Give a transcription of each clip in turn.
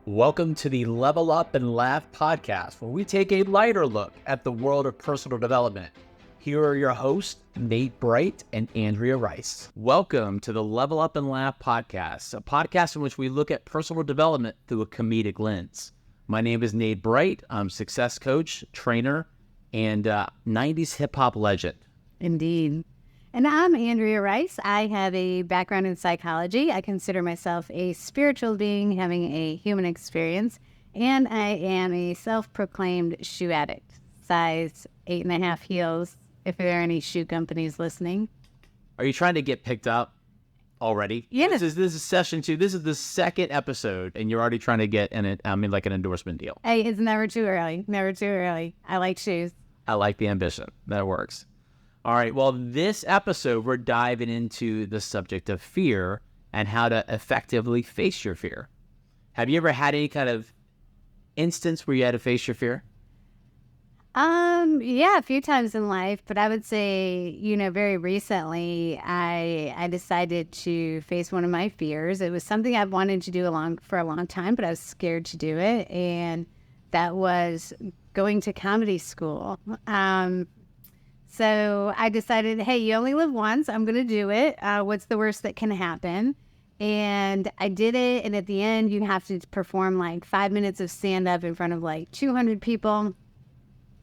Welcome to the Level Up and Laugh podcast, where we take a lighter look at the world of personal development. Here are your hosts, Nate Bright and Andrea Rice. Welcome to the Level Up and Laugh podcast, a podcast in which we look at personal development through a comedic lens. My name is Nate Bright. I'm success coach, trainer, and 90s hip-hop legend. Indeed. And I'm Andrea Rice. I have a background in psychology. I consider myself a spiritual being having a human experience, and I am a self-proclaimed shoe addict, size 8.5 heels, if there are any shoe companies listening. Are you trying to get picked up already? Yes. This is session 2. This is the second episode, and you're already trying to get an endorsement deal. Hey, it's never too early. Never too early. I like shoes. I like the ambition. That works. All right. Well, this episode, we're diving into the subject of fear and how to effectively face your fear. Have you ever had any kind of instance where you had to face your fear? Yeah, a few times in life, but I would say, very recently, I decided to face one of my fears. It was something I've wanted to do for a long time, but I was scared to do it, and that was going to comedy school. So I decided, hey, you only live once. I'm going to do it. What's the worst that can happen? And I did it, and at the end, you have to perform like 5 minutes of stand-up in front of like 200 people.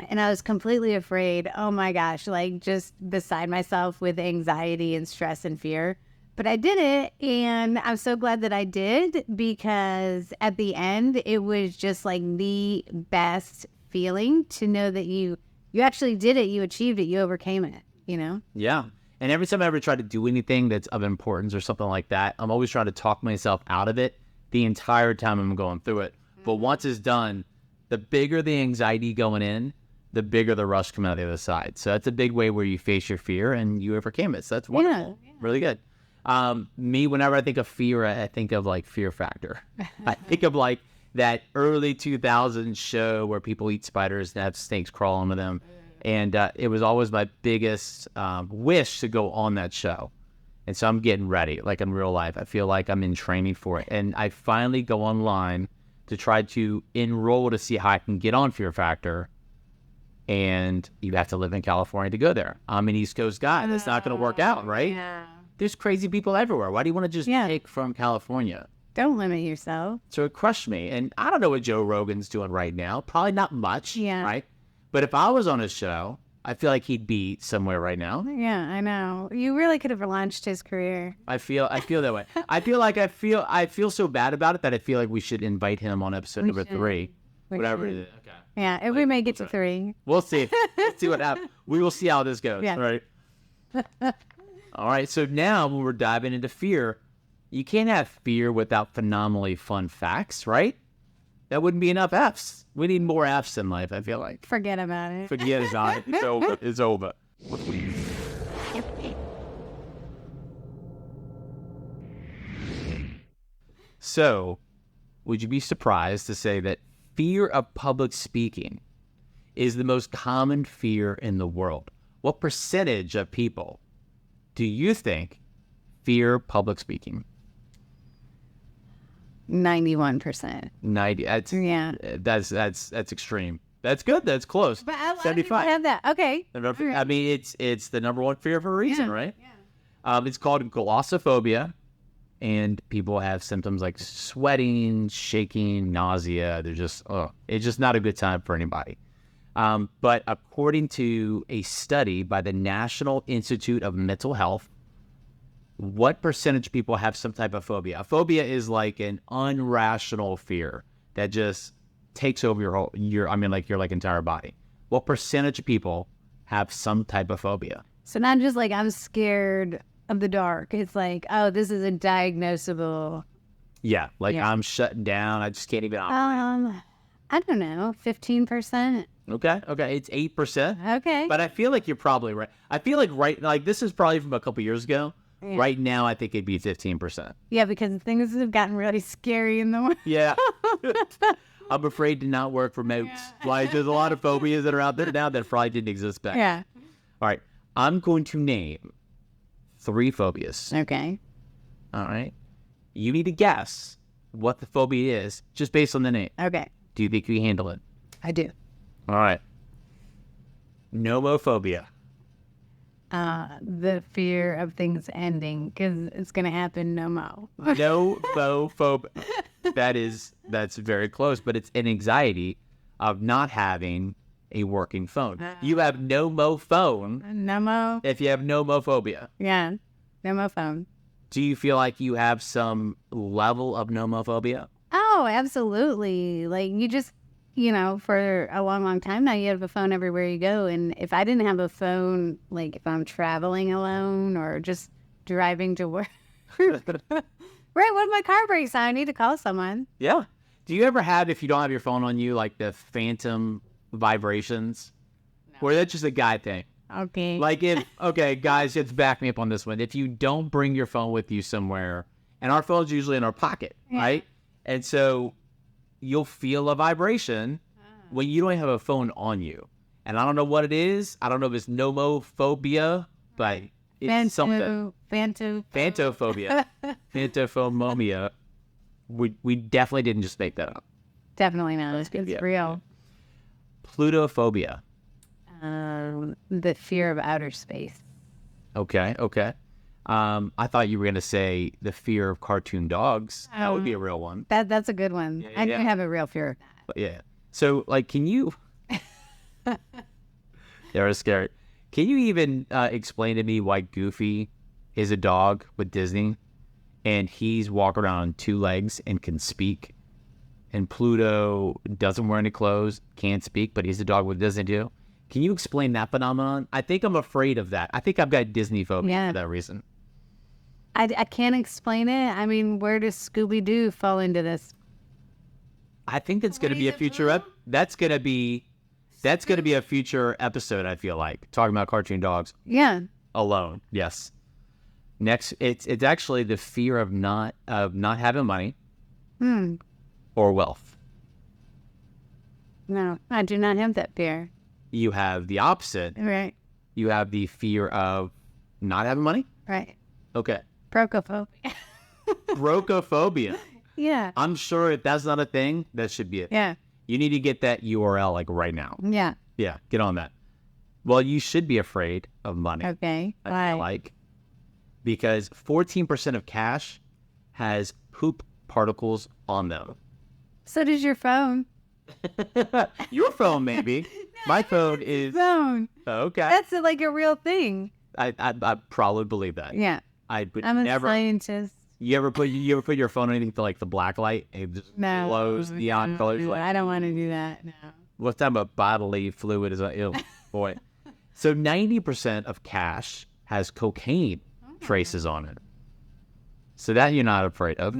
And I was completely afraid, oh my gosh, like just beside myself with anxiety and stress and fear. But I did it, and I'm so glad that I did, because at the end, it was just like the best feeling to know that you actually did it, you achieved it, you overcame it, Yeah. And every time I ever try to do anything that's of importance or something like that, I'm always trying to talk myself out of it the entire time I'm going through it. But once it's done, the bigger the anxiety going in, the bigger the rush coming out the other side. So that's a big way where you face your fear and you overcame it. So that's wonderful. Yeah. Really good. Me, whenever I think of fear, I think of like Fear Factor. I think of like that early 2000s show where people eat spiders and have snakes crawl onto them. And it was always my biggest wish to go on that show. And so I'm getting ready, like in real life. I feel like I'm in training for it. And I finally go online to try to enroll to see how I can get on Fear Factor. And you have to live in California to go there. I'm an East Coast guy. That's not going to work out, right? Yeah. There's crazy people everywhere. Why do you want to just take from California? Don't limit yourself. So it crushed me. And I don't know what Joe Rogan's doing right now. Probably not much, right? But if I was on his show, I feel like he'd be somewhere right now. Yeah, I know. You really could have launched his career. I feel that way. I feel so bad about it that I feel like we should invite him on episode number 3. Whatever it is. Okay. Yeah, if we make it to 3. We'll see. Let's see what happens. We will see how this goes. Yeah. All right. All right. So now when we're diving into fear, you can't have fear without phenomenally fun facts, right? That wouldn't be enough F's. We need more F's in life, I feel like. Forget about it. Forget about it. It's over. It's over. So, would you be surprised to say that fear of public speaking is the most common fear in the world? What percentage of people do you think fear public speaking? 91%. 90. That's extreme. That's good. That's close. But a lot 75. of people have that. Okay. I mean, it's the number one fear for a reason, right? Yeah. It's called glossophobia, and people have symptoms like sweating, shaking, nausea. It's just not a good time for anybody. But according to a study by the National Institute of Mental Health, what percentage of people have some type of phobia? A phobia is like an unrational fear that just takes over your entire body. What percentage of people have some type of phobia? So not just like I'm scared of the dark. It's like, oh, this is a diagnosable. Yeah, I'm shutting down. I just can't even operate. I don't know, 15%. Okay, it's 8%. Okay. But I feel like you're probably right. I feel like this is probably from a couple years ago. Yeah. Right now, I think it'd be 15%. Yeah, because things have gotten really scary in the world. Yeah. I'm afraid to not work remote. Yeah. Like, there's a lot of phobias that are out there now that probably didn't exist back. Yeah. All right. I'm going to name 3 phobias. Okay. All right. You need to guess what the phobia is, just based on the name. Okay. Do you think you can handle it? I do. All right. Nomophobia. The fear of things ending because it's going to happen no mo. Nomophobia. That's very close, but it's an anxiety of not having a working phone. You have no phone No mo. if you have nomophobia. Yeah. No mo phone. Do you feel like you have some level of nomophobia? Oh, absolutely. Like you just, for a long, long time now, you have a phone everywhere you go. And if I didn't have a phone, like if I'm traveling alone or just driving to work, right when my car breaks down, I need to call someone. Yeah. Do you ever have, if you don't have your phone on you, like the phantom vibrations? No. Or that's just a guy thing? Okay. Like okay, guys, just back me up on this one. If you don't bring your phone with you somewhere, and our phone's usually in our pocket, right? And so you'll feel a vibration when you don't have a phone on you. And I don't know what it is. I don't know if it's nomophobia, but it's something. Phantophobia. Phantophobia. We definitely didn't just make that up. Definitely not. It's real. Plutophobia. The fear of outer space. Okay. I thought you were going to say the fear of cartoon dogs. That would be a real one. That's a good one. Yeah, I do have a real fear of that. But yeah. So, like, can you... They're scary. Can you even explain to me why Goofy is a dog with Disney and he's walking around on two legs and can speak? And Pluto doesn't wear any clothes, can't speak, but he's a dog with Disney too? Can you explain that phenomenon? I think I'm afraid of that. I think I've got Disney phobia for that reason. I can't explain it. I mean, where does Scooby-Doo fall into this? I think that's going to be a future. That's going to be a future episode. I feel like talking about cartoon dogs. Yeah. Alone. Yes. Next, it's actually the fear of not having money. Or wealth. No, I do not have that fear. You have the opposite. Right. You have the fear of not having money. Right. Okay. Brocophobia. Brocophobia. Yeah. I'm sure if that's not a thing, that should be it. Yeah. You need to get that URL like right now. Yeah. Yeah. Get on that. Well, you should be afraid of money. Okay. I feel like. Because 14% of cash has poop particles on them. So does your phone. Your phone, maybe. No, my phone is... Phone. Okay. That's like a real thing. I probably believe that. Yeah. I would I'm never... a scientist. You ever put your phone on anything to like the black light? It just glows neon colors. I don't want to do that. No. What's that about bodily fluid is ill, boy. So 90% of cash has cocaine traces on it. So that you're not afraid of.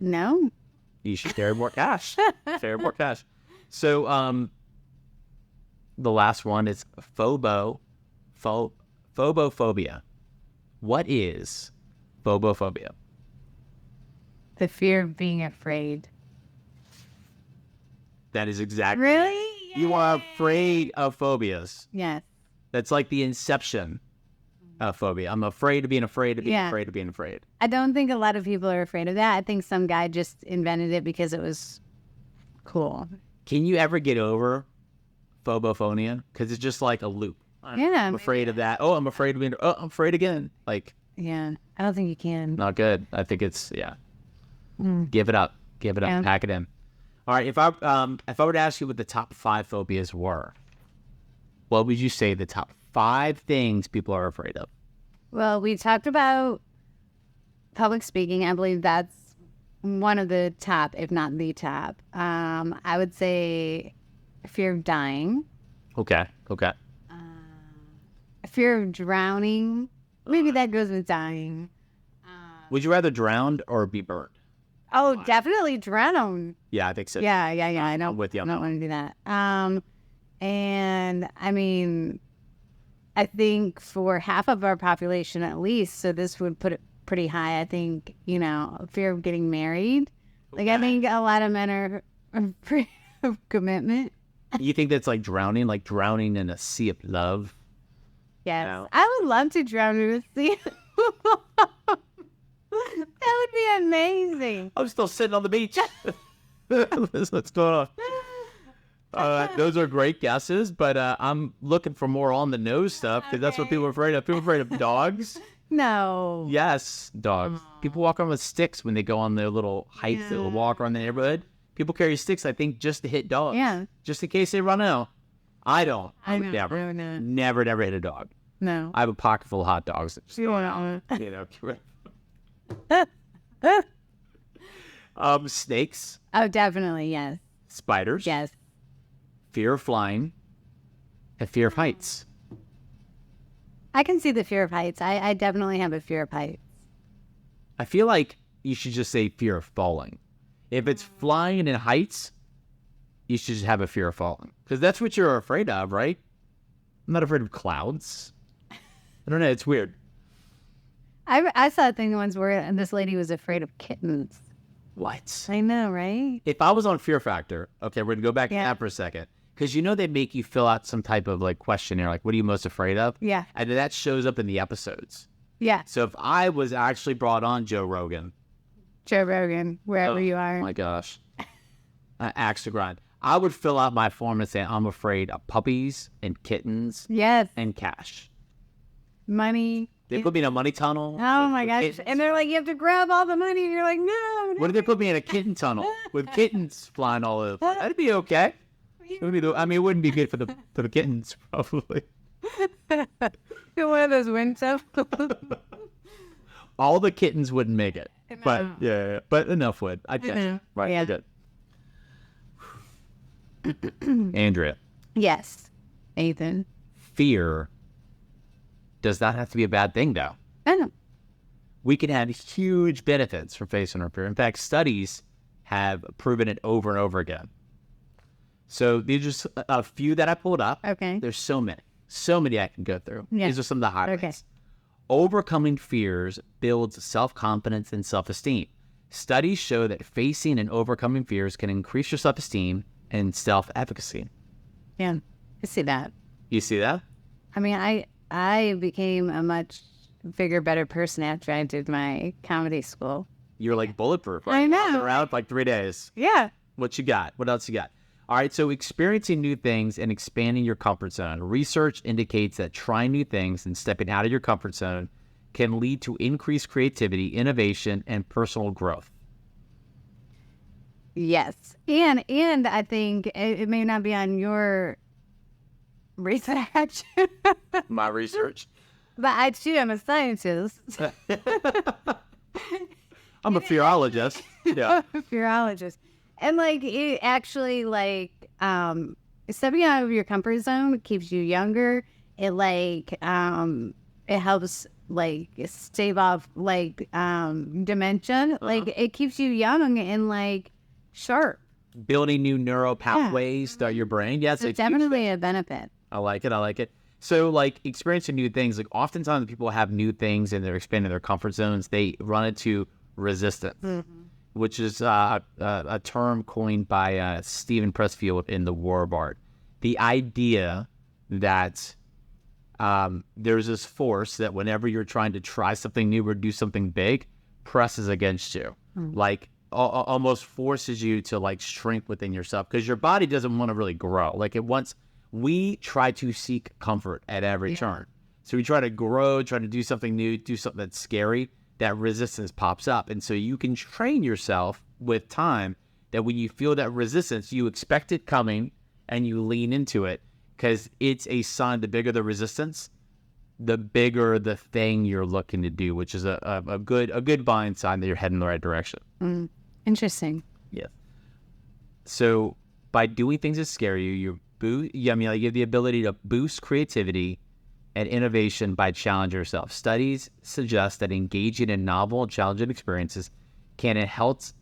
No. You should carry more cash. Carry more cash. So the last one is phobophobia. What is phobophobia? The fear of being afraid. That is exactly. Really? You are afraid of phobias. Yes. That's like the inception of phobia. I'm afraid of being afraid of being afraid of being afraid. I don't think a lot of people are afraid of that. I think some guy just invented it because it was cool. Can you ever get over phobophonia? Because it's just like a loop. I'm afraid of that. Oh, I'm afraid of being. Oh, I'm afraid again. Like. Yeah, I don't think you can. Not good. I think it's Give it up. Give it up. Yeah. Pack it in. All right. If I were to ask you what the top 5 phobias were, what would you say the top 5 things people are afraid of? Well, we talked about public speaking. I believe that's one of the top, if not the top. I would say fear of dying. Okay. Fear of drowning. Maybe that goes with dying. Would you rather drown or be burned? Oh, definitely drown. Yeah, I think so. Yeah. I don't. I'm with you. I don't want to do that. And I mean, I think for half of our population at least, so this would put it pretty high. I think, fear of getting married. Like, I think a lot of men are afraid of commitment. You think that's like drowning in a sea of love? Yes. I would love to drown in a sea. That would be amazing. I'm still sitting on the beach. What's going on? Those are great guesses, but I'm looking for more on the nose stuff because that's what people are afraid of. People are afraid of dogs. No. Yes, dogs. People walk around with sticks when they go on their little hikes, their little walk around the neighborhood. People carry sticks, I think, just to hit dogs. Yeah. Just in case they run out. I don't. I know. Never. No. Never hit a dog. No. I have a pocket full of hot dogs. That just, snakes, Oh, definitely. Yes. spiders, Yes. fear of flying, and fear of heights. I can see the fear of heights. I definitely have a fear of heights. I feel like you should just say fear of falling. If it's flying and heights, you should just have a fear of falling. Because that's what you're afraid of, right? I'm not afraid of clouds. I don't know. It's weird. I saw a thing once where this lady was afraid of kittens. What? I know, right? If I was on Fear Factor, okay, we're going to go back to Yeah. that for a second. Because they make you fill out some type of like questionnaire, like what are you most afraid of? Yeah. And then that shows up in the episodes. Yeah. So if I was actually brought on Joe Rogan, Joe Rogan, wherever you are. oh my gosh, axe to grind, I would fill out my form and say I'm afraid of puppies and kittens Yes. and cash. Money. They put me in a money tunnel. Oh my with gosh. kittens. And they're like, you have to grab all the money. And you're like, no. What if they put me in a kitten tunnel with kittens flying all over? That'd be okay. It wouldn't be good for the kittens, probably. One of those windsoap. All the kittens wouldn't make it. But know. yeah. But enough would. I guess. know. Right. Yeah. Good. Andrea, Yes. Ethan. fear does not have to be a bad thing, though. I know. We can have huge benefits from facing our fear. In fact, studies have proven it over and over again. So these are just a few that I pulled up. Okay. There's so many I can go through. Yeah. These are some of the highlights. Okay. Overcoming fears builds self-confidence and self-esteem. Studies show that facing and overcoming fears can increase your self-esteem and self-efficacy. Yeah. I see that. You see that? I mean, I became a much bigger, better person after I did my comedy school. You're like bulletproof. I know. Walking around for like 3 days. Yeah. What you got? What else you got? All right, so experiencing new things and expanding your comfort zone. Research indicates that trying new things and stepping out of your comfort zone can lead to increased creativity, innovation, and personal growth. Yes. And I think it may not be on your research, My research. but I too am a scientist. I'm a fearologist. Yeah. Virologist. And like it actually stepping out of your comfort zone keeps you younger. It it helps like stave off dementia. Like it keeps you young and sharp. Building new neural pathways throughout your brain. Yes, It's definitely a benefit. I like it. So, experiencing new things, oftentimes people have new things and they're expanding their comfort zones. They run into resistance, which is a term coined by Stephen Pressfield in The War of Art. The idea that there's this force that whenever you're trying to try something new or do something big, presses against you. Almost forces you to shrink within yourself because your body doesn't want to really grow. We try to seek comfort at every turn. So we try to grow, try to do something new, do something that's scary. That resistance pops up. And so you can train yourself with time that when you feel that resistance, you expect it coming and you lean into it because it's a sign. The bigger the resistance, the bigger the thing you're looking to do, which is a good blind sign that you're heading in the right direction. Interesting. Yes. So by doing things that scare you, you have the ability to boost creativity and innovation by challenging yourself. Studies suggest that engaging in novel and challenging experiences can enhance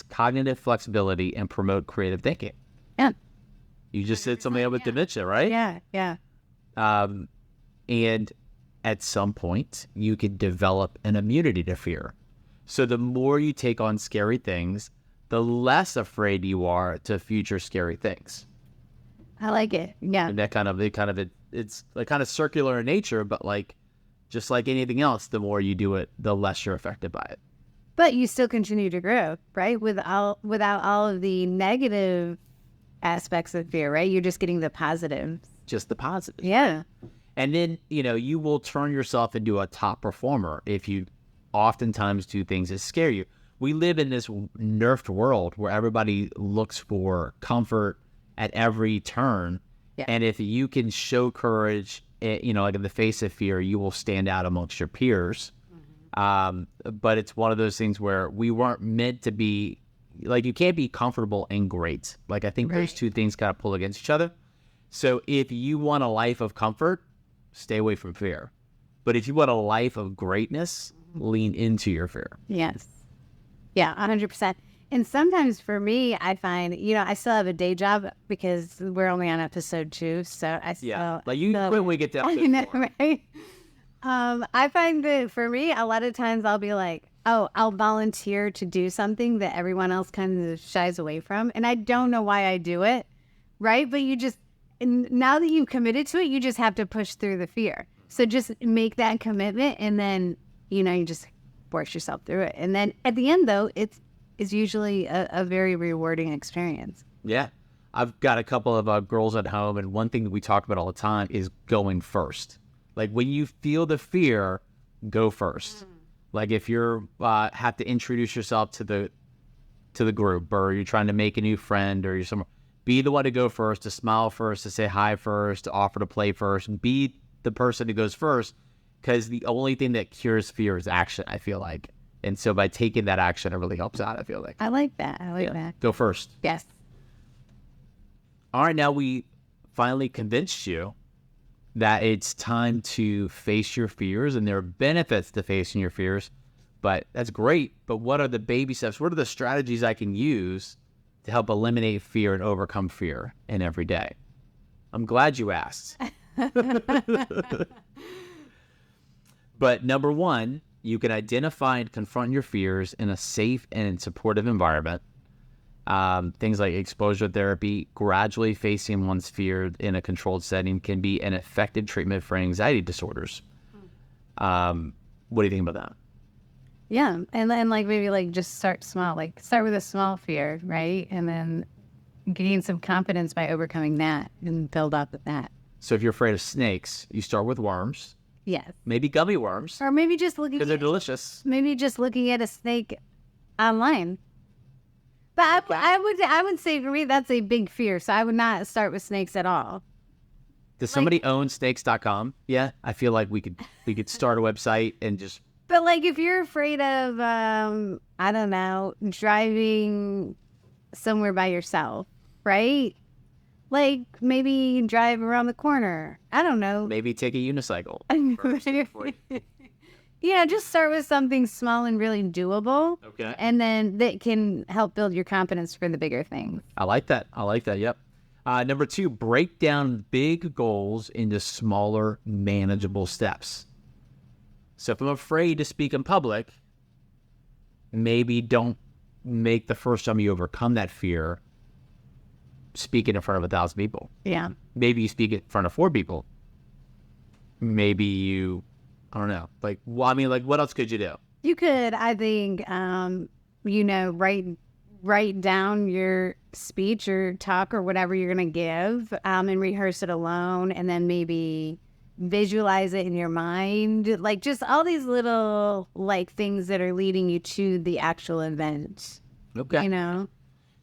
cognitive flexibility and promote creative thinking. Yeah. You just said something with dementia, right? Yeah. And at some point, you can develop an immunity to fear. So the more you take on scary things, the less afraid you are to future scary things. I like it. Yeah. And that it's kind of circular in nature, but just like anything else, the more you do it, the less you're affected by it. But you still continue to grow, right? Without all of the negative aspects of fear, right? You're just getting the positives. Just the positive. Yeah. And then, you will turn yourself into a top performer if you oftentimes do things that scare you. We live in this nerfed world where everybody looks for comfort at every turn. Yeah. And if you can show courage, like in the face of fear, you will stand out amongst your peers. But it's one of those things where we weren't meant to be, like, you can't be comfortable and great. Like, I think those two things kind of pull against each other. So if you want a life of comfort, stay away from fear. But if you want a life of greatness, lean into your fear. Yes. Yeah, 100%. And sometimes for me, I find, I still have a day job because we're only on episode 2. So I still... Like you quit when we get to episode 4. I know, right? I find that for me, a lot of times I'll be like, oh, I'll volunteer to do something that everyone else kind of shies away from. And I don't know why I do it, right? But and now that you've committed to it, you just have to push through the fear. So just make that commitment, and then, you just force yourself through it. And then at the end, though, it's usually a very rewarding experience. Yeah. I've got a couple of girls at home, and one thing that we talk about all the time is going first. Like, when you feel the fear, go first. Like, if you're have to introduce yourself to the group, or you're trying to make a new friend, or you're somewhere, be the one to go first, to smile first, to say hi first, to offer to play first. Be the person who goes first, because the only thing that cures fear is action, I feel like. And so by taking that action, it really helps out, I feel like. I like that. That. Go first. Yes. All right, now we finally convinced you that it's time to face your fears, and there are benefits to facing your fears. But that's great. But what are the baby steps? What are the strategies I can use to help eliminate fear and overcome fear in every day? I'm glad you asked. But number one, you can identify and confront your fears in a safe and supportive environment. Things like exposure therapy, gradually facing one's fear in a controlled setting can be an effective treatment for anxiety disorders. What do you think about that? Yeah. And then maybe just start small, start with a small fear, right? And then gain some confidence by overcoming that and build up with that. So if you're afraid of snakes, you start with worms. Yes. Maybe gummy worms. Or maybe just looking because they're delicious. Maybe just looking at a snake online. But I would say for me that's a big fear. So I would not start with snakes at all. Does somebody own snakes.com? Yeah, I feel like we could start a website and just. But if you're afraid of I don't know, driving somewhere by yourself, right? Maybe drive around the corner. I don't know. Maybe take a unicycle. Yeah, just start with something small and really doable. Okay. And then that can help build your confidence for the bigger things. I like that. Yep. Number 2, break down big goals into smaller, manageable steps. So if I'm afraid to speak in public, maybe don't make the first time you overcome that fear speaking in front of 1,000 people. Yeah. Maybe you speak in front of 4 people. Maybe you, I don't know. What else could you do? You could, I think, write down your speech or talk or whatever you're going to give and rehearse it alone, and then maybe visualize it in your mind. Just all these little things that are leading you to the actual event. Okay.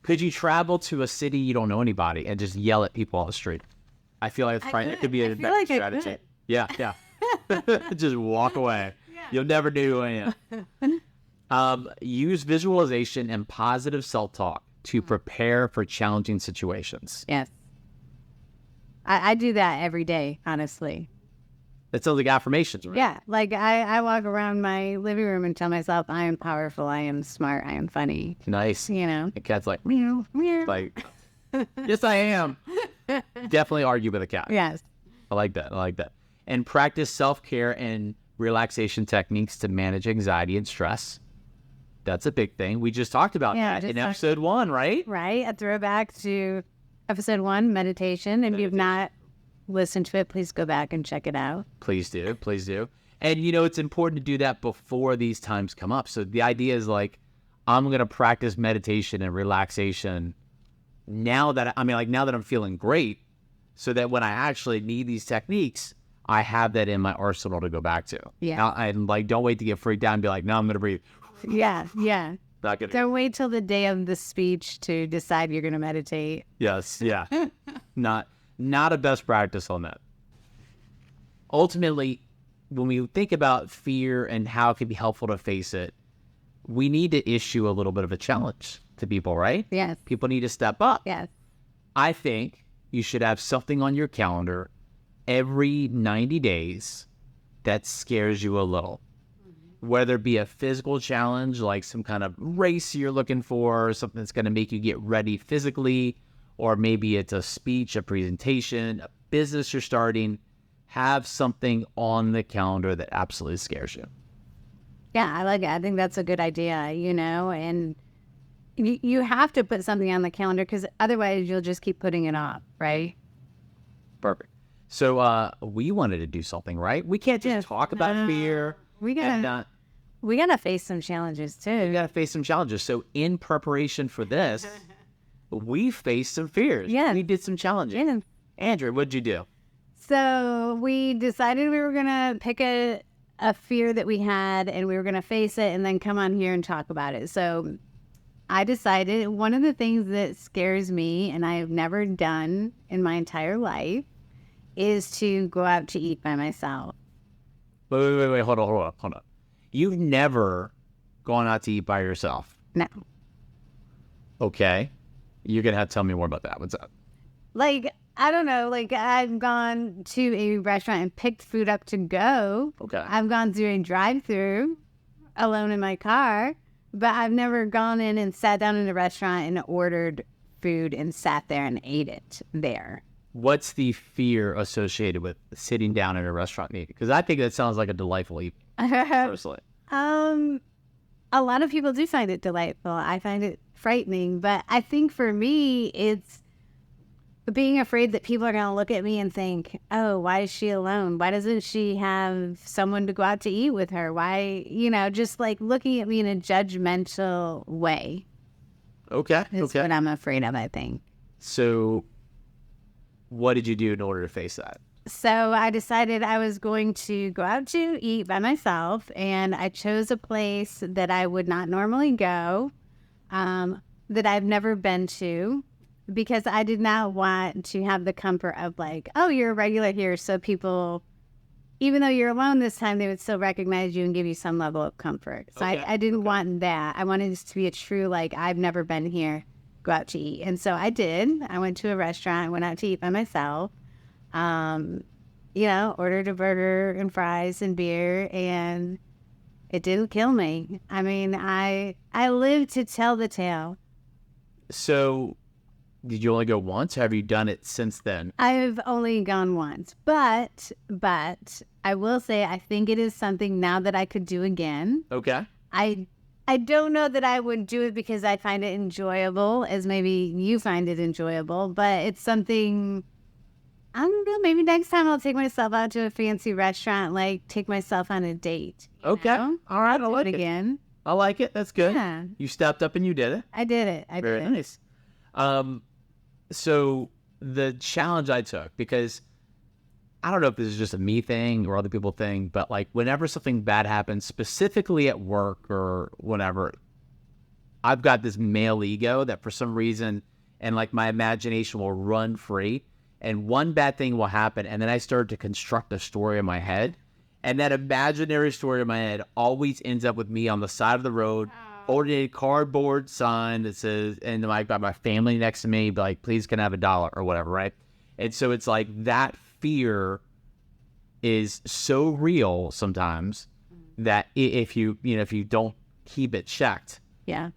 Could you travel to a city you don't know anybody and just yell at people on the street? I feel like it could be a better strategy. Yeah. Just walk away. Yeah. You'll never do anything. Use visualization and positive self-talk to prepare for challenging situations. Yes. I do that every day, honestly. That sounds like affirmations, right? Yeah. I walk around my living room and tell myself, I am powerful, I am smart, I am funny. Nice. The cat's like, meow, meow. Yes, I am. Definitely argue with a cat. Yes. I like that. And practice self-care and relaxation techniques to manage anxiety and stress. That's a big thing. We just talked about that in episode 1, right? Right. A throwback to episode 1, meditation. And if you've not listened to it, please go back and check it out. Please do. And, it's important to do that before these times come up. So the idea is like, I'm going to practice meditation and relaxation now that I'm feeling great, so that when I actually need these techniques, I have that in my arsenal to go back to. Yeah. And like, don't wait to get freaked out and be like, no, I'm going to breathe. Yeah. Yeah. Not gonna. Don't wait till the day of the speech to decide you're going to meditate. Yes. Yeah. Not a best practice on that. Ultimately, when we think about fear and how it can be helpful to face it, we need to issue a little bit of a challenge to people, right? Yes. People need to step up. Yes. I think you should have something on your calendar every 90 days that scares you a little. Whether it be a physical challenge, like some kind of race you're looking for, or something that's going to make you get ready physically, or maybe it's a speech, a presentation, a business you're starting. Have something on the calendar that absolutely scares you. Yeah, I like it. I think that's a good idea, and you have to put something on the calendar because otherwise you'll just keep putting it off, right? Perfect. So we wanted to do something, right? We can't just talk about fear. We gotta face some challenges too. We gotta face some challenges. So in preparation for this, we faced some fears. Yeah. We did some challenges. Yeah. Andrew, what'd you do? So we decided we were gonna pick a fear that we had and we were gonna face it and then come on here and talk about it. So I decided one of the things that scares me and I have never done in my entire life is to go out to eat by myself. Wait, hold on. You've never gone out to eat by yourself? No. Okay. You're going to have to tell me more about that. What's up? Like, I don't know. Like, I've gone to a restaurant and picked food up to go. Okay. I've gone through a drive-through alone in my car, but I've never gone in and sat down in a restaurant and ordered food and sat there and ate it there. What's the fear associated with sitting down in a restaurant and eating? Because I think that sounds like a delightful evening, personally. A lot of people do find it delightful. I find it frightening, but I think for me, it's being afraid that people are going to look at me and think, oh, why is she alone? Why doesn't she have someone to go out to eat with her? Why, just like looking at me in a judgmental way. Okay. That's what I'm afraid of, I think. So what did you do in order to face that? So I decided I was going to go out to eat by myself, and I chose a place that I would not normally go, that I've never been to, because I did not want to have the comfort of like, oh, you're a regular here, so people, even though you're alone this time, they would still recognize you and give you some level of comfort. So I didn't want that. I wanted this to be a true, like, I've never been here, go out to eat. And so I did. I went to a restaurant, went out to eat by myself. Ordered a burger and fries and beer, and it didn't kill me. I mean, I lived to tell the tale. So did you only go once? Have you done it since then? I've only gone once, but I will say I think it is something now that I could do again. Okay. I don't know that I would do it because I find it enjoyable, as maybe you find it enjoyable, but it's something, I don't know, maybe next time I'll take myself out to a fancy restaurant, like take myself on a date. Okay. Know? All right. I like it again. I like it. That's good. Yeah. You stepped up and you did it. I did it. Very nice. So the challenge I took, because I don't know if this is just a me thing or other people thing, but like whenever something bad happens, specifically at work or whatever, I've got this male ego that for some reason, and like my imagination will run free, and one bad thing will happen, and then I start to construct a story in my head, and that imaginary story in my head always ends up with me on the side of the road, holding a cardboard sign that says, and I've got my family next to me, like, please can I have $1 or whatever, right? And so it's like that fear is so real sometimes that if you don't keep it checked,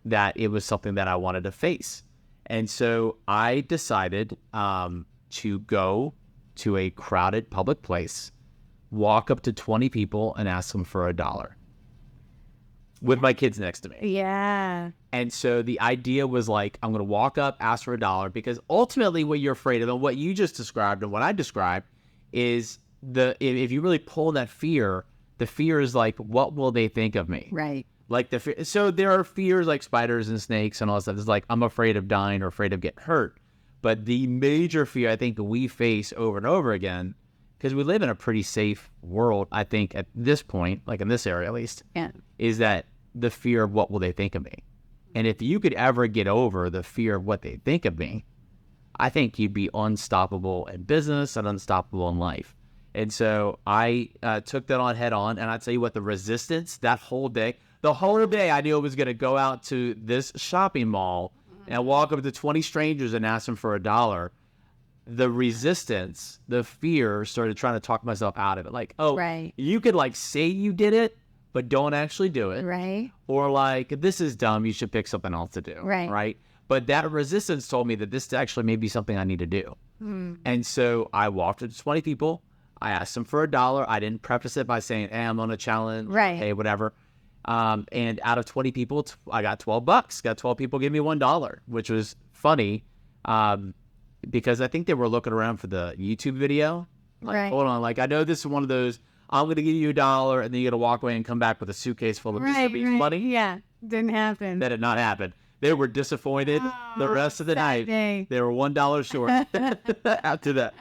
that it was something that I wanted to face. And so I decided to go to a crowded public place, walk up to 20 people and ask them for $1 with my kids next to me. Yeah. And so the idea was like, I'm going to walk up, ask for $1, because ultimately what you're afraid of and what you just described and what I described is if you really pull that fear, The fear is like, what will they think of me? Right. Like so there are fears like spiders and snakes and all that stuff. It's like, I'm afraid of dying or afraid of getting hurt. But the major fear I think that we face over and over again, because we live in a pretty safe world, I think at this point, like in this area at least, is that the fear of what will they think of me. And if you could ever get over the fear of what they think of me, I think you'd be unstoppable in business and unstoppable in life. And so I took that on head on. And I tell you what, the resistance the whole day I knew I was going to go out to this shopping mall and walk up to 20 strangers and ask them for $1. The resistance, the fear started trying to talk myself out of it. Like, you could like say you did it, but don't actually do it. Right. Or like, this is dumb. You should pick something else to do. Right. Right. But that resistance told me that this actually may be something I need to do. And so I walked up to 20 people. I asked them for $1. I didn't preface it by saying, hey, I'm on a challenge. Right. Hey, whatever. And out of 20 people, I got $12. Got 12 people give me $1, which was funny. Because I think they were looking around for the YouTube video. Like, hold on. Like, I know this is one of those, I'm going to give you $1 and then you're going to walk away and come back with a suitcase full of money. Yeah. Didn't happen. That did not happen. They were disappointed the rest of the night. Day. They were $1 short after that.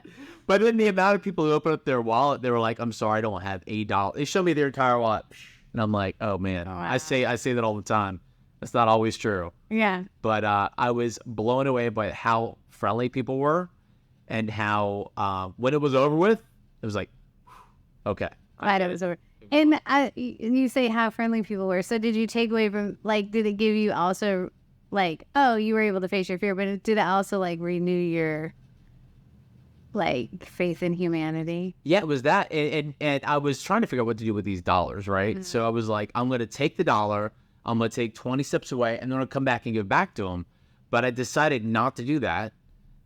But then the amount of people who opened up their wallet, they were like, I'm sorry, I don't have $8. They showed me their entire wallet. And I'm like, oh, man. Wow. I say that all the time. That's not always true. Yeah. But I was blown away by how friendly people were and how when it was over with, it was like, okay. Glad it was over. And you say how friendly people were. So did you take away from, like, did it give you also, like, oh, you were able to face your fear, but did it also, like, renew your, like, faith in humanity? Yeah, it was that. And I was trying to figure out what to do with these dollars, right? So I was like, I'm going to take the $1. I'm going to take 20 steps away, and then I'll come back and give back to them. But I decided not to do that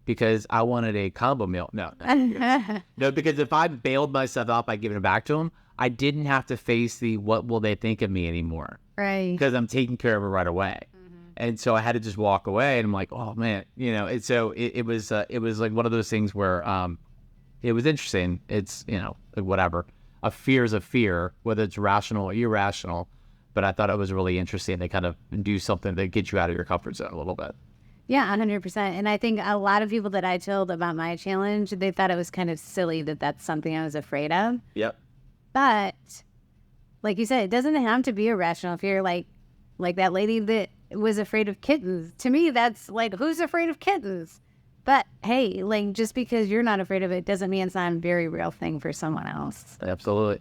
because I wanted a combo meal. No, because if I bailed myself out by giving it back to them, I didn't have to face the what will they think of me anymore. Right. Because I'm taking care of it right away. And so I had to just walk away, and I'm like, oh, man. You know, and so it was like one of those things where it was interesting. It's, you know, whatever. A fear is a fear, whether it's rational or irrational. But I thought it was really interesting to kind of do something that gets you out of your comfort zone a little bit. Yeah, 100%. And I think a lot of people that I told about my challenge, they thought it was kind of silly that that's something I was afraid of. Yep. But like you said, it doesn't have to be irrational. If you're like that lady that was afraid of kittens, to me, that's like, who's afraid of kittens? But hey, like, just because you're not afraid of it doesn't mean it's not a very real thing for someone else. Absolutely.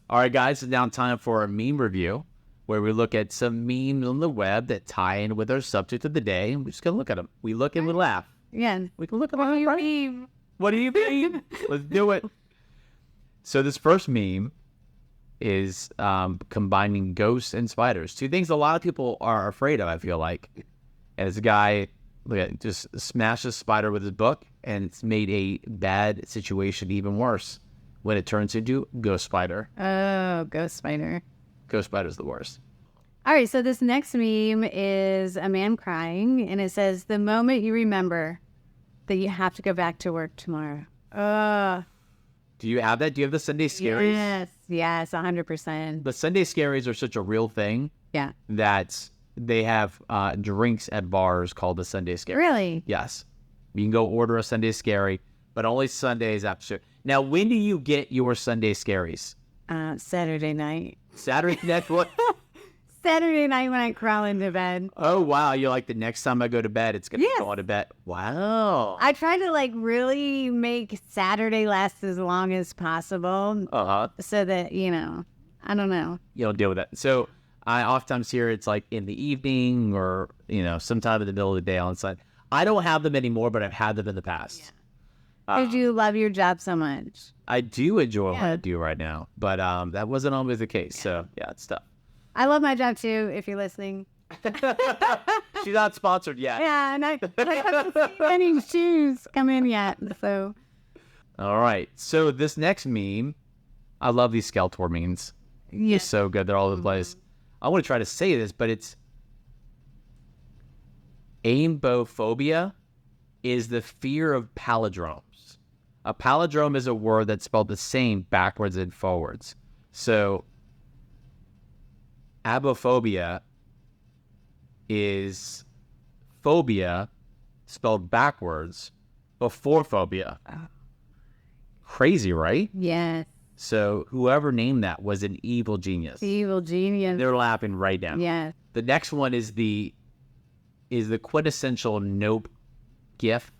All right, guys, it's now time for a meme review, where we look at some memes on the web that tie in with our subject of the day. And we're just going to look at them. We look and we laugh. Yeah. We can look at them. What do you mean? Let's do it. So this first meme is combining ghosts and spiders. Two things a lot of people are afraid of, I feel like. And this guy just smashed a spider with his book, and it's made a bad situation even worse when it turns into ghost spider. Oh, ghost spider. Ghost spider's the worst. All right, so this next meme is a man crying, and it says, the moment you remember that you have to go back to work tomorrow. Do you have that? Do you have the Sunday scaries? Yes, 100%. The Sunday scaries are such a real thing. Yeah. That they have drinks at bars called the Sunday scary. Really? Yes. You can go order a Sunday scary, but only Sundays after. Now, when do you get your Sunday scaries? Saturday night. Saturday night? What? Saturday night when I crawl into bed. Oh, wow. You're like, the next time I go to bed, it's going to go to bed. Wow. I try to, like, really make Saturday last as long as possible. So that, you know, I don't know. You don't deal with that. So I oftentimes hear it's like in the evening or, you know, sometime in the middle of the day on Sunday. I don't have them anymore, but I've had them in the past. Did you love your job so much? I do enjoy what I do right now, but that wasn't always the case. So, yeah, it's tough. I love my job, too, if you're listening. She's not sponsored yet. Yeah, and I haven't seen any shoes come in yet, so. All right. So this next meme, I love these Skeletor memes. Yeah. They're so good. They're all over the place. I want to try to say this, but it's amoebophobia is the fear of palindromes. A palindrome is a word that's spelled the same backwards and forwards. So, abophobia is phobia spelled backwards before phobia. Crazy, right? Yes. So whoever named that was an evil genius. Evil genius. They're laughing right now. Yes. The next one is the quintessential nope gif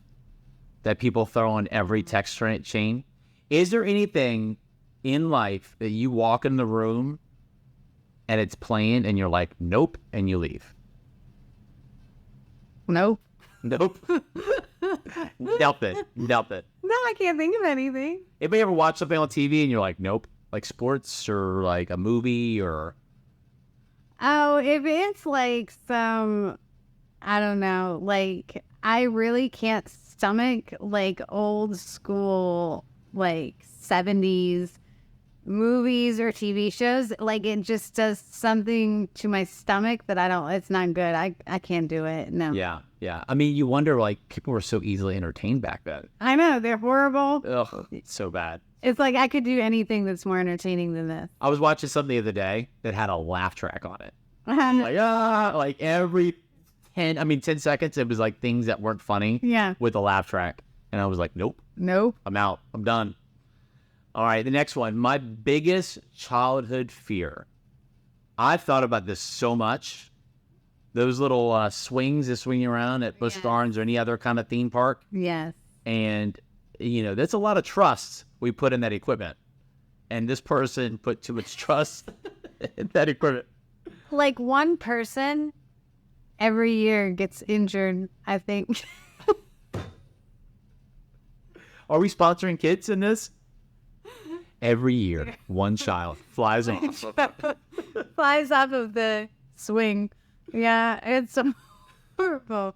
that people throw on every text chain. Is there anything in life that you walk in the room and it's playing and you're like, nope, and you leave? Nope. Nope. Nothing. No, I can't think of anything. Anybody ever watch something on TV and you're like, nope, like sports or like a movie or? Oh, if it's like some, I don't know, like I really can't stomach like old school, like 70s movies or TV shows. Like it just does something to my stomach that it's not good. I can't do it. No. Yeah. I mean, you wonder, like, people were so easily entertained back then. I know. They're horrible. Ugh, it's so bad. It's like I could do anything that's more entertaining than this. I was watching something the other day that had a laugh track on it. Like every 10 seconds, it was like things that weren't funny. Yeah. With a laugh track. And I was like, nope. I'm out. I'm done. All right, the next one. My biggest childhood fear. I've thought about this so much. Those little swings that swing you around at Busch Gardens or any other kind of theme park. Yes. And, that's a lot of trust we put in that equipment. And this person put too much trust in that equipment. Like one person every year gets injured, I think. Are we sponsoring kids in this? Every year, one child flies off. Flies off of the swing. Yeah, it's horrible.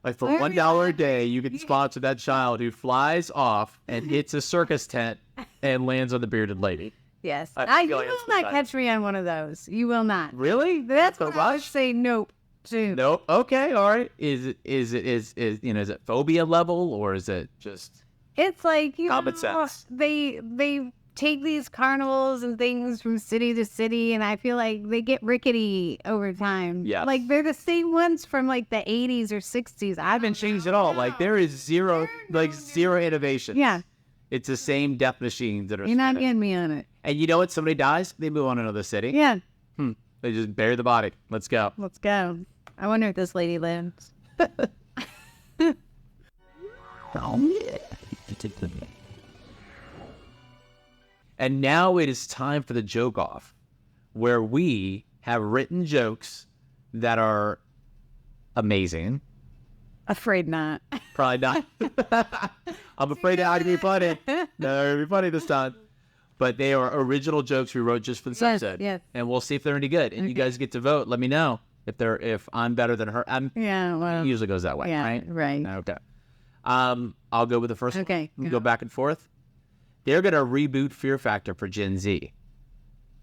Like for $1 a day, you can sponsor that child who flies off and hits a circus tent and lands on the bearded lady. Yes. I You feel like will it's not exciting. catch me on one of those. You will not. Really? That's a what I would rush? say nope to. Nope. Okay. All right. Is it phobia level or is it just It's like, common sense? They take these carnivals and things from city to city, and I feel like they get rickety over time. Yes. Like they're the same ones from like the 80s or 60s. I haven't changed at all. Like there is zero innovation. Yeah. It's the same death machines that are You're not spinning. getting me on it. And you know what? Somebody dies, they move on to another city. Yeah. They just bury the body. Let's go. Let's go. I wonder if this lady lives. And now it is time for the joke off, where we have written jokes that are amazing. Afraid not. Probably not. I'm afraid they're not going to be funny. No, they're going to be funny this time. But they are original jokes we wrote just for this episode. Yes. And we'll see if they're any good. And you guys get to vote. Let me know if I'm better than her. Yeah, well. It usually goes that way, Yeah, right? right. Okay. I'll go with the first one. Okay, We go. go back and forth. They're going to reboot Fear Factor for Gen Z.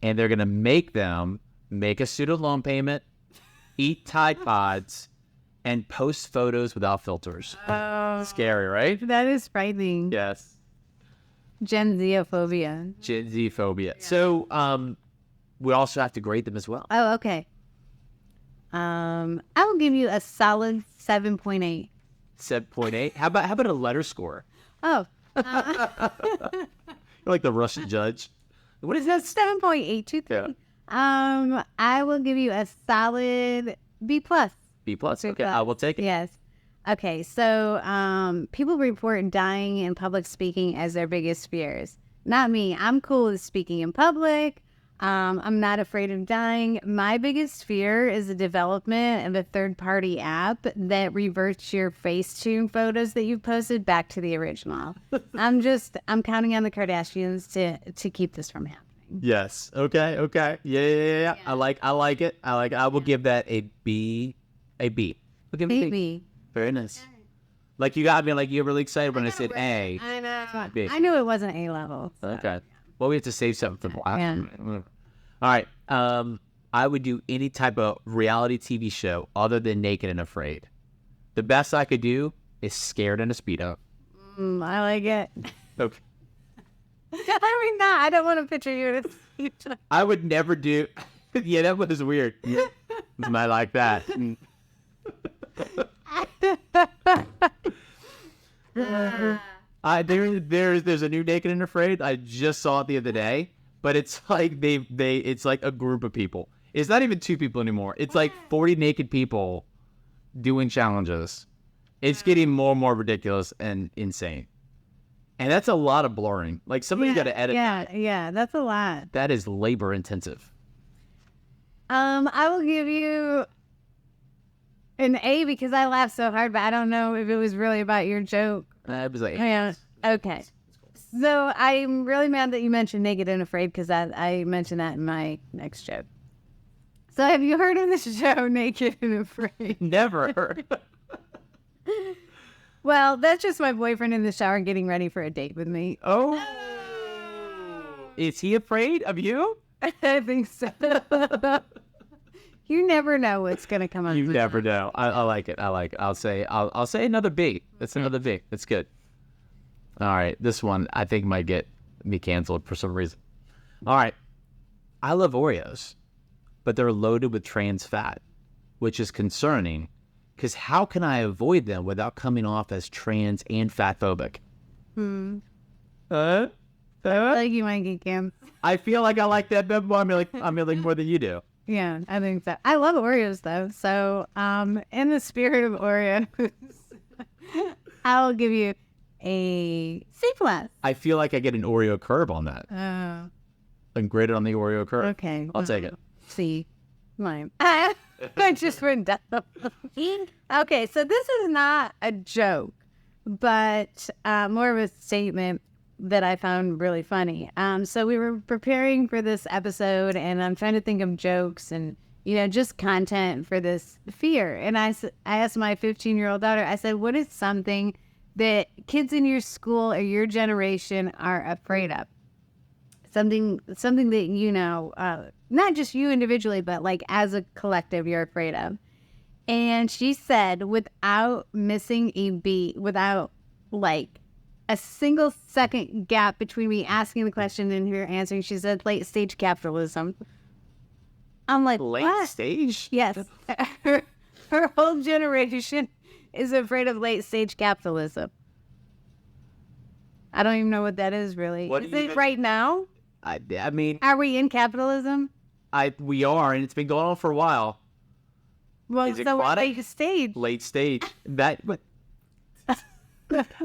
And they're going to make them make a student loan payment, eat Tide Pods, and post photos without filters. Scary, right? That is frightening. Yes. Gen Z-phobia. Gen Z phobia. So we also have to grade them as well. Oh, okay. I will give you a solid 7.8. 7.8. How about a letter score? Oh, You're like the Russian judge. What is that? 7.823. Yeah. I will give you a solid B+. B+. Okay, I will take it. Yes. Okay, so people report dying in public speaking as their biggest fears. Not me. I'm cool with speaking in public. I'm not afraid of dying. My biggest fear is the development of a third-party app that reverts your Facetune photos that you've posted back to the original. I'm counting on the Kardashians to keep this from happening. Yes. Okay. Yeah. I like it. I will give that a B. We'll give it a B. Maybe. Very nice. Like you got me. Like you're really excited when I said A. I know. B. I knew it wasn't A level. So. Okay. Well, we have to save something for the last Yeah. one. All right. I would do any type of reality TV show other than Naked and Afraid. The best I could do is Scared in a Speedo. I like it. Okay. I mean, not. I don't want to picture you in a seat. I would never do. Yeah, that was weird. I like that. There's a new Naked and Afraid. I just saw it the other day, but it's like it's like a group of people. It's not even 2 people anymore. It's like 40 naked people doing challenges. It's getting more and more ridiculous and insane. And that's a lot of blurring. Like somebody's got to edit. Yeah, that's a lot. That is labor intensive. I will give you an A because I laughed so hard, but I don't know if it was really about your joke. It was like, Yeah. Okay. So I'm really mad that you mentioned Naked and Afraid because I mentioned that in my next joke. So have you heard of this show, Naked and Afraid? Never heard. Well, that's just my boyfriend in the shower getting ready for a date with me. Oh. Is he afraid of you? I think so. You never know what's gonna come up. You never know. I like it. I like it. I'll say another B. That's another B. That's good. All right. This one I think might get me canceled for some reason. All right. I love Oreos, but they're loaded with trans fat, which is concerning because how can I avoid them without coming off as trans and fat phobic? I think you might get canceled. I feel like I like that bit more. I mean, like more than you do. Yeah, I think so. I love Oreos though. So, in the spirit of Oreos, I'll give you a C+. I feel like I get an Oreo curve on that. Oh, I'm graded on the Oreo curve. okay. I'll take it. C. Mine. I just went down. Okay, so this is not a joke, but more of a statement that I found really funny. So we were preparing for this episode, and I'm trying to think of jokes and just content for this fear. And I asked my 15-year-old daughter. I said, "What is something that kids in your school or your generation are afraid of? Something that not just you individually, but like as a collective, you're afraid of." And she said, without missing a beat, without like a single second gap between me asking the question and her answering, she said, "Late stage capitalism." I'm like, Late what? stage? Yes. Her whole generation is afraid of late stage capitalism. I don't even know what that is really. What Is do you it think? right now? I mean, Are we in capitalism? we are, and it's been going on for a while. Well, Is it so we're chronic? late stage. Late stage. But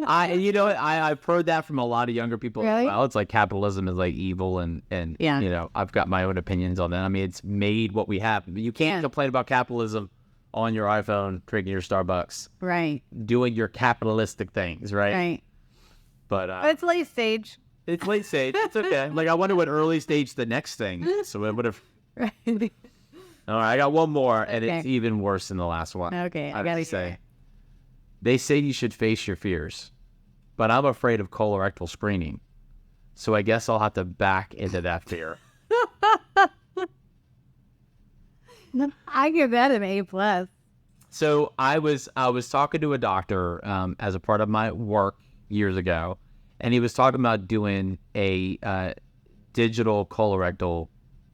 I've heard that from a lot of younger people as Really? well. It's like capitalism is like evil, and Yeah. I've got my own opinions on that. I mean, it's made what we have. You can't Yeah. complain about capitalism on your iPhone, drinking your Starbucks, Right. doing your capitalistic things, right? Right. But But it's late stage. it's late stage. It's okay. Like I wonder what early stage the next thing. So it would have. Right. All right, I got one more, and it's Okay. even worse than the last one. Okay, I have gotta to hear say. it. They say you should face your fears, but I'm afraid of colorectal screening, so I guess I'll have to back into that fear. I give that an A+. So I was talking to a doctor as a part of my work years ago, and he was talking about doing a digital colorectal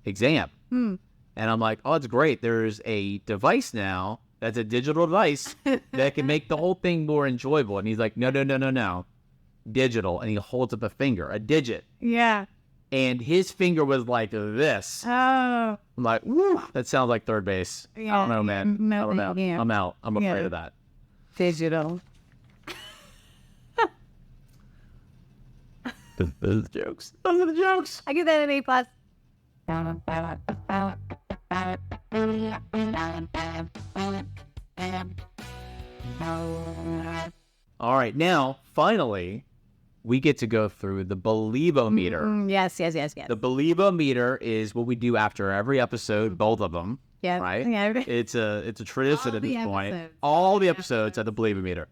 exam. And I'm like, oh, it's great. There's a device now that's a digital device that can make the whole thing more enjoyable. And he's like, no, digital. And he holds up a finger, a digit. Yeah. And his finger was like this. Oh. I'm like, woo, that sounds like third base. I Yeah, don't know, man. no, I don't know. yeah. I'm out. I'm afraid Yeah. of that. Digital. Those are the jokes. Those are the jokes. I give that an A+. All right. Now, finally, we get to go through the Beliebometer. Yes. The Beliebometer is what we do after every episode, both of them. Yeah. Right? Yeah. It's a tradition All at the this point. episodes. All the episodes at the Beliebometer.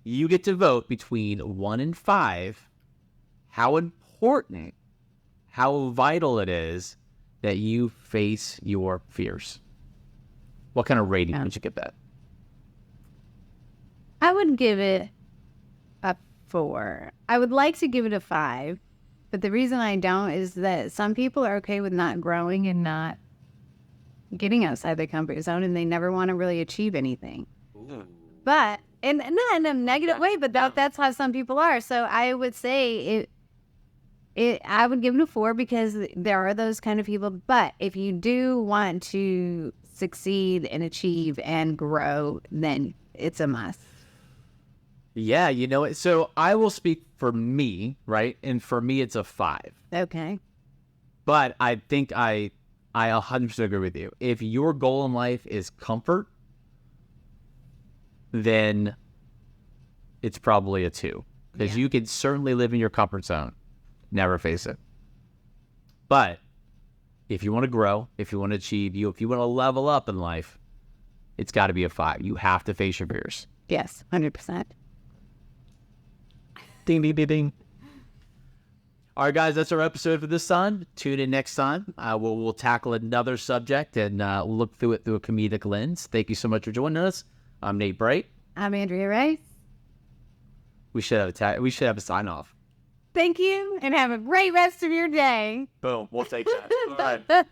You get to vote between 1 and 5 how important, how vital it is that you face your fears. What kind of rating would you give that? I would give it a 4. I would like to give it a 5, but the reason I don't is that some people are okay with not growing and not getting outside their comfort zone, and they never want to really achieve anything. Ooh. But, and not in a negative way, but that's how some people are. So I would say I would give it a 4 because there are those kind of people. But if you do want to succeed and achieve and grow, then it's a must. Yeah, you know it. So I will speak for me, right? And for me, it's a 5. Okay. But I think I 100% agree with you. If your goal in life is comfort, then it's probably a 2. Because you can certainly live in your comfort zone, never face it. But if you want to grow, if you want to achieve, if you want to level up in life, it's got to be a 5. You have to face your fears. Yes, 100%. Ding, ding, ding, ding. All right, guys, that's our episode for this time. Tune in next time. We'll tackle another subject and look through it through a comedic lens. Thank you so much for joining us. I'm Nate Bright. I'm Andrea Rice. We should have a sign off. Thank you, and have a great rest of your day. Boom. We'll take that. All right.